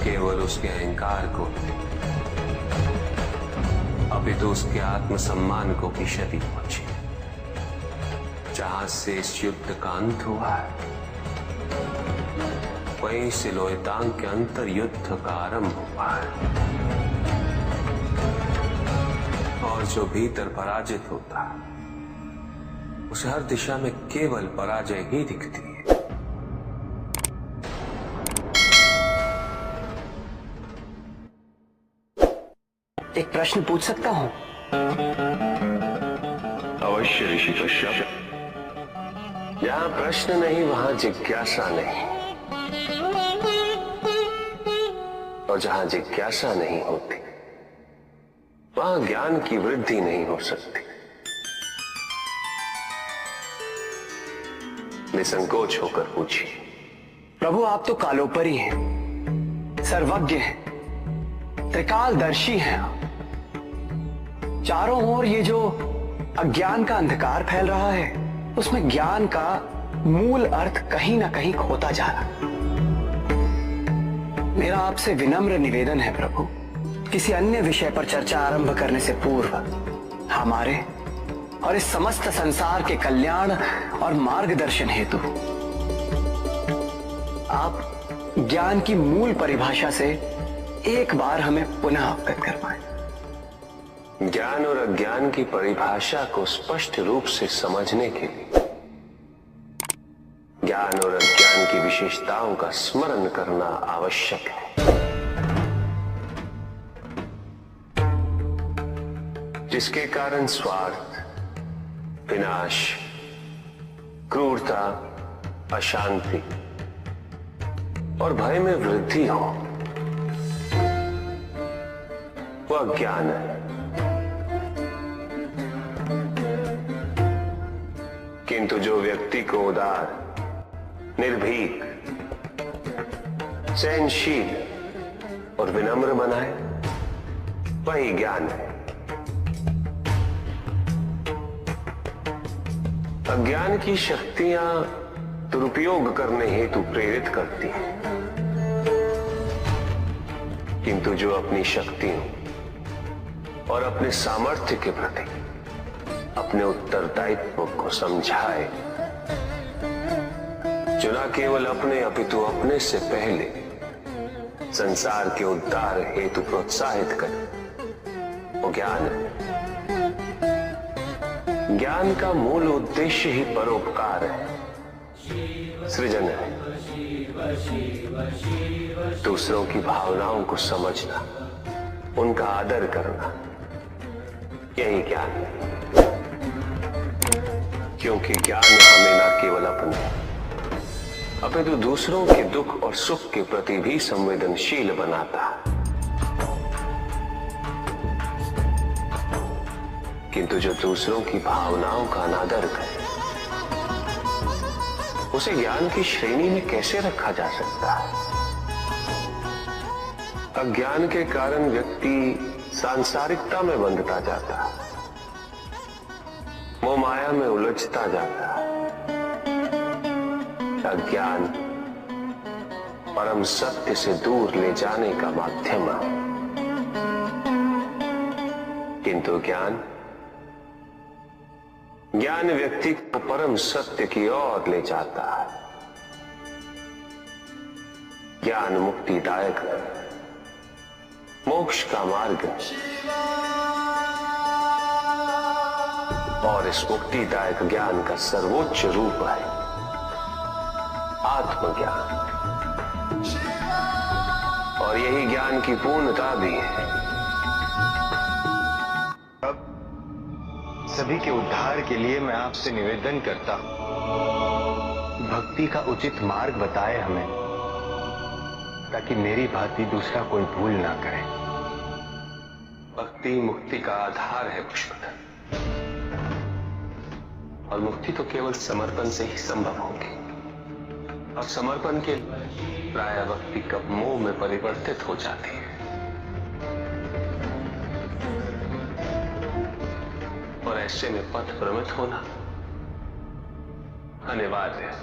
केवल उसके अहंकार को, अपितु उसके आत्मसम्मान को भी क्षति पहुंची। जहां से इस युद्ध का अंत हुआ है, वहीं से लोहितांग के अंतर युद्ध का आरंभ हुआ है। और जो भीतर पराजित होता है, उसे हर दिशा में केवल पराजय ही दिखती है। एक प्रश्न पूछ सकता हूं? अवश्य ऋषि कश्यप। जहां प्रश्न नहीं वहां जिज्ञासा नहीं, और जहां जिज्ञासा नहीं होती वहां ज्ञान की वृद्धि नहीं हो सकती। निसंकोच होकर पूछिए। प्रभु, आप तो कालोपरी हैं, सर्वज्ञ हैं, त्रिकालदर्शी हैं। चारों ओर ये जो अज्ञान का अंधकार फैल रहा है, उसमें ज्ञान का मूल अर्थ कहीं ना कहीं खोता जा रहा है। मेरा आपसे विनम्र निवेदन है प्रभु, किसी अन्य विषय पर चर्चा आरंभ करने से पूर्व हमारे और इस समस्त संसार के कल्याण और मार्गदर्शन हेतु आप ज्ञान की मूल परिभाषा से एक बार हमें पुनः अवगत करवाएं। ज्ञान और अज्ञान की परिभाषा को स्पष्ट रूप से समझने के लिए ज्ञान और अज्ञान की विशेषताओं का स्मरण करना आवश्यक है। जिसके कारण स्वार्थ, विनाश, क्रूरता, अशांति और भय में वृद्धि हो, वह ज्ञान है। किंतु जो व्यक्ति को उदार, निर्भीक, सहनशील और विनम्र बनाए, वही ज्ञान है। अज्ञान की शक्तियां दुरुपयोग करने हेतु प्रेरित करती हैं, किंतु जो अपनी शक्तियों और अपने सामर्थ्य के प्रति अपने उत्तरदायित्व को समझाए, जो न केवल अपने अपितु अपने से पहले संसार के उद्धार हेतु प्रोत्साहित करे, वो ज्ञान है। ज्ञान का मूल उद्देश्य ही परोपकार है, सृजन है। दूसरों की भावनाओं को समझना, उनका आदर करना, यही ज्ञान है। क्योंकि ज्ञान हमें न केवल अपने अपितु दूसरों के दुख और सुख के प्रति भी संवेदनशील बनाता है। किंतु जो दूसरों की भावनाओं का अनादर करे, उसे ज्ञान की श्रेणी में कैसे रखा जा सकता है? अज्ञान के कारण व्यक्ति सांसारिकता में बंधता जाता है, मोह माया में उलझता जाता है। अज्ञान परम सत्य से दूर ले जाने का माध्यम है, किंतु ज्ञान व्यक्ति को परम सत्य की ओर ले जाता है। ज्ञान मुक्तिदायक है, मोक्ष का मार्ग है, और इस मुक्तिदायक ज्ञान का सर्वोच्च रूप है आत्मज्ञान, और यही ज्ञान की पूर्णता भी है। अब सभी के उद्धार के लिए मैं आपसे निवेदन करता हूं, भक्ति का उचित मार्ग बताए हमें, ताकि मेरी भांति दूसरा कोई भूल ना करे। भक्ति मुक्ति का आधार है पुष्पधन, और मुक्ति तो केवल समर्पण से ही संभव होगी। और समर्पण के प्राय भक्ति कब मोह में परिवर्तित हो जाती है, और ऐसे में पथ भ्रमित होना अनिवार्य है।